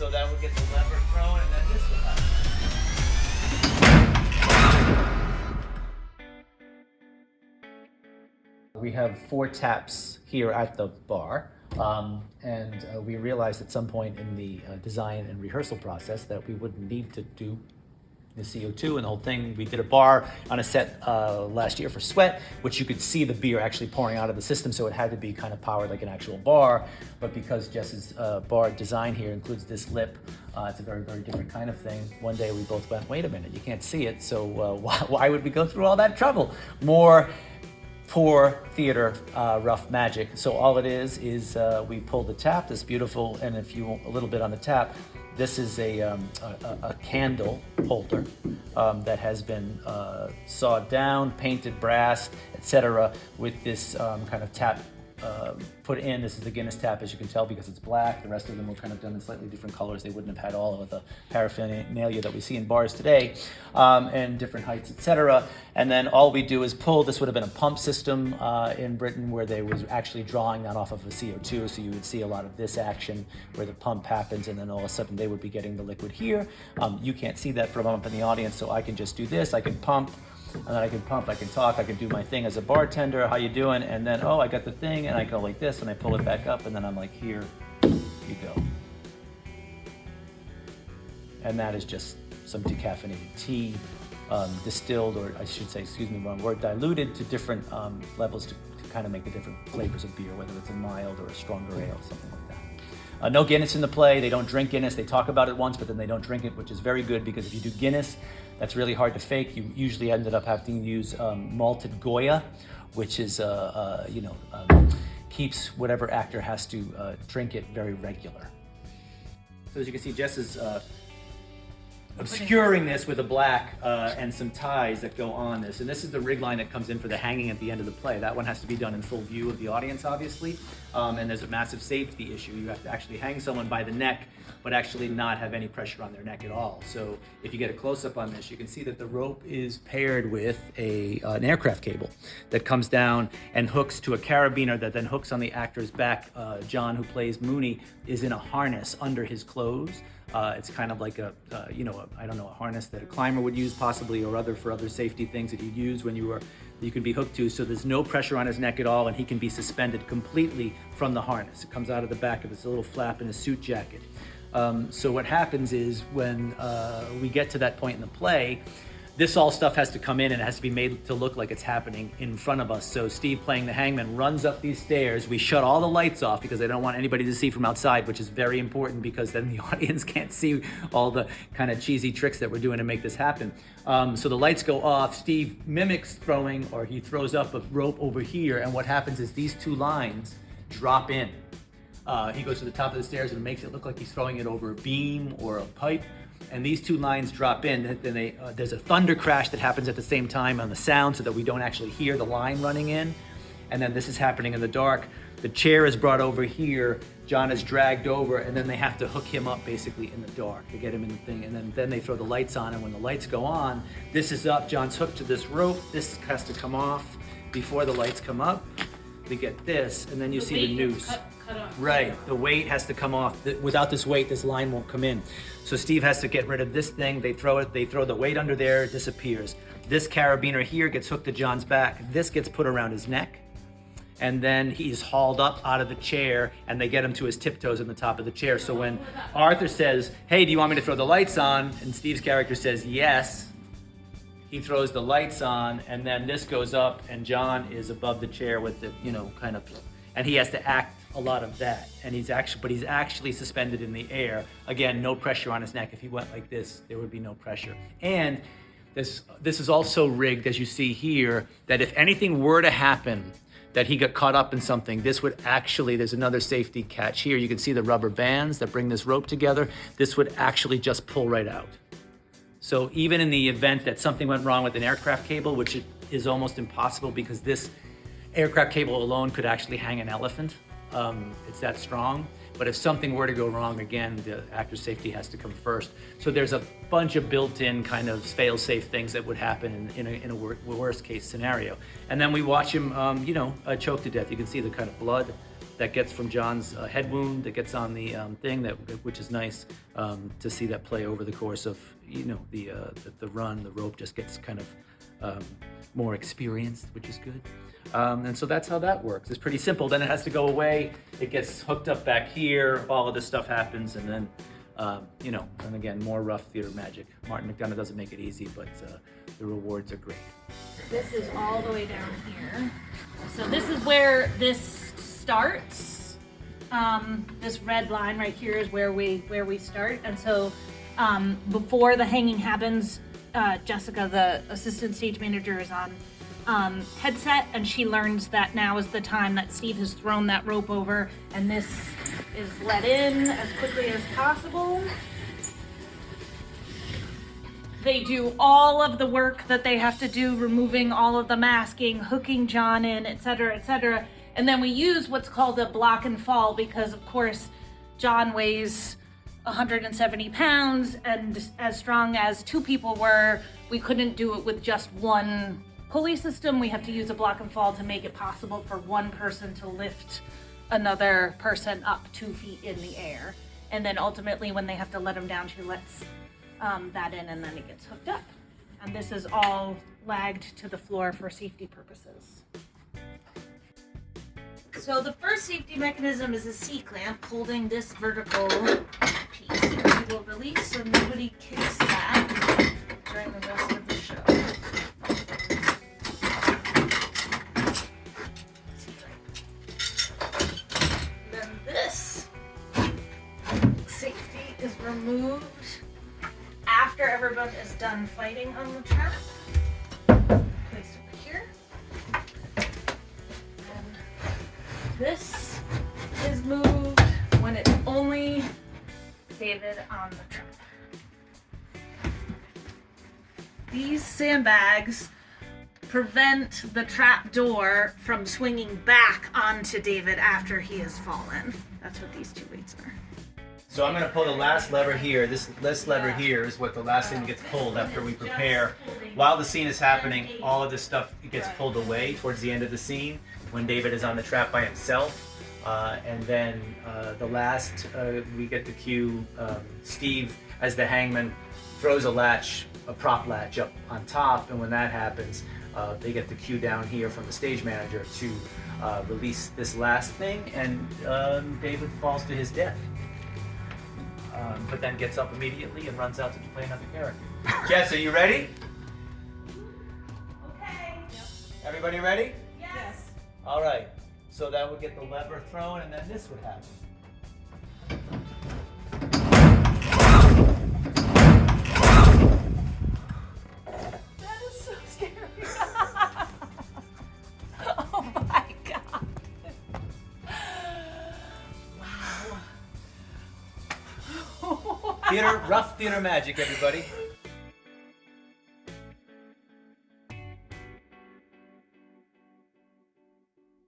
So that would get the lever thrown, and then this would happen. We have 4 taps here at the bar, and we realized at some point in the design and rehearsal process that we wouldn't need to do the CO2 and the whole thing. We did a bar on a set last year for Sweat, which you could see the beer actually pouring out of the system, so it had to be kind of powered like an actual bar. But because Jess's bar design here includes this lip, it's a very, very different kind of thing. One day we both went, wait a minute, you can't see it, so why would we go through all that trouble? More poor theater rough magic. So all it is we pull the tap, this beautiful, and if you want a little bit on the tap, this is a candle holder that has been sawed down, painted brass, etc. with this kind of tap put in. This is the Guinness tap, as you can tell, because it's black. The rest of them were kind of done in slightly different colors. They wouldn't have had all of the paraphernalia that we see in bars today, and different heights, etc. And then all we do is pull. This would have been a pump system in Britain where they was actually drawing that off of a CO2. So you would see a lot of this action where the pump happens, and then all of a sudden they would be getting the liquid here. You can't see that from up in the audience, so I can just do this. I can pump. And then I can pump, I can talk, I can do my thing as a bartender, how you doing? And then, oh, I got the thing, and I go like this, and I pull it back up, and then I'm like, here you go. And that is just some decaffeinated tea, distilled, or I should say, excuse me, wrong word, diluted to different levels to kind of make the different flavors of beer, whether it's a mild or a stronger ale, something like that. No Guinness in the play. They don't drink Guinness. They talk about it once, but then they don't drink it, which is very good, because if you do Guinness, that's really hard to fake. You usually ended up having to use malted Goya, which is, keeps whatever actor has to drink it very regular. So as you can see, Jess is obscuring this with a black and some ties that go on this. And this is the rig line that comes in for the hanging at the end of the play. That one has to be done in full view of the audience, obviously. And there's a massive safety issue. You have to actually hang someone by the neck, but actually not have any pressure on their neck at all. So if you get a close-up on this, you can see that the rope is paired with an aircraft cable that comes down and hooks to a carabiner that then hooks on the actor's back. John, who plays Mooney, is in a harness under his clothes. It's kind of like a harness that a climber would use possibly, or for other safety things that you'd use when you can be hooked to. So there's no pressure on his neck at all, and he can be suspended completely from the harness. It comes out of the back of this little flap in his suit jacket. So what happens is when we get to that point in the play, this all stuff has to come in and it has to be made to look like it's happening in front of us. So Steve, playing the hangman, runs up these stairs. We shut all the lights off because I don't want anybody to see from outside, which is very important because then the audience can't see all the kind of cheesy tricks that we're doing to make this happen. So the lights go off. Steve mimics throwing, or he throws up a rope over here, and what happens is these 2 lines drop in. He goes to the top of the stairs and makes it look like he's throwing it over a beam or a pipe. And these 2 lines drop in. Then there's a thunder crash that happens at the same time on the sound so that we don't actually hear the line running in. And then this is happening in the dark. The chair is brought over here. John is dragged over, and then they have to hook him up basically in the dark to get him in the thing. And then they throw the lights on, and when the lights go on, this is up. John's hooked to this rope. This has to come off before the lights come up. We get this, and then you see the noose. Cut off. Right, the weight has to come off. Without this weight, this line won't come in. So Steve has to get rid of this thing. They throw the weight under there, it disappears. This carabiner here gets hooked to John's back. This gets put around his neck. And then he's hauled up out of the chair, and they get him to his tiptoes in the top of the chair. So when Arthur says, hey, do you want me to throw the lights on? And Steve's character says, yes. He throws the lights on, and then this goes up, and John is above the chair with the, and he has to act a lot of that. And he's actually suspended in the air. Again, no pressure on his neck. If he went like this, there would be no pressure. And this is also rigged, as you see here, that if anything were to happen, that he got caught up in something, this would actually, there's another safety catch here. You can see the rubber bands that bring this rope together. This would actually just pull right out. So even in the event that something went wrong with an aircraft cable, which is almost impossible because this aircraft cable alone could actually hang an elephant. It's that strong. But if something were to go wrong, again, the actor's safety has to come first. So there's a bunch of built-in kind of fail-safe things that would happen in a worst-case scenario. And then we watch him, choke to death. You can see the kind of blood that gets from John's head wound that gets on the thing, which is nice to see that play over the course of the run. The rope just gets kind of more experienced, which is good. And so that's how that works. It's pretty simple. Then it has to go away. It gets hooked up back here. All of this stuff happens, and then and again, more rough theater magic. Martin McDonagh doesn't make it easy, but the rewards are great. This is all the way down here. So this is where this starts. This red line right here is where we start. And so before the hanging happens, Jessica, the assistant stage manager, is on headset, and she learns that now is the time that Steve has thrown that rope over, and this is let in as quickly as possible. They do all of the work that they have to do, removing all of the masking, hooking John in, etc., etc. And then we use what's called a block and fall, because of course John weighs 170 pounds, and as strong as two people were, we couldn't do it with just one pulley system. We have to use a block and fall to make it possible for one person to lift another person up 2 feet in the air. And then ultimately when they have to let him down, she lets that in, and then it gets hooked up. And this is all lagged to the floor for safety purposes. So the first safety mechanism is a C-clamp holding this vertical piece. We will release so nobody kicks that during the rest of the show. Then this safety is removed after everyone is done fighting on the trap. Placed over here. And this is moved when it's only David on the trap. These sandbags prevent the trap door from swinging back onto David after he has fallen. That's what these two weights are. So I'm going to pull the last lever here. This lever here is what the last thing that gets pulled after we prepare. While the scene is happening, all of this stuff gets pulled away towards the end of the scene when David is on the trap by himself. And then the last, we get the cue, Steve, as the hangman, throws a prop latch up on top, and when that happens, they get the cue down here from the stage manager to release this last thing, and David falls to his death. But then gets up immediately and runs out to play another character. Jess, are you ready? Okay. Everybody ready? Yes. All right. So that would get the lever thrown, and then this would happen. That is so scary. Oh my God. Wow. Rough theater magic, everybody.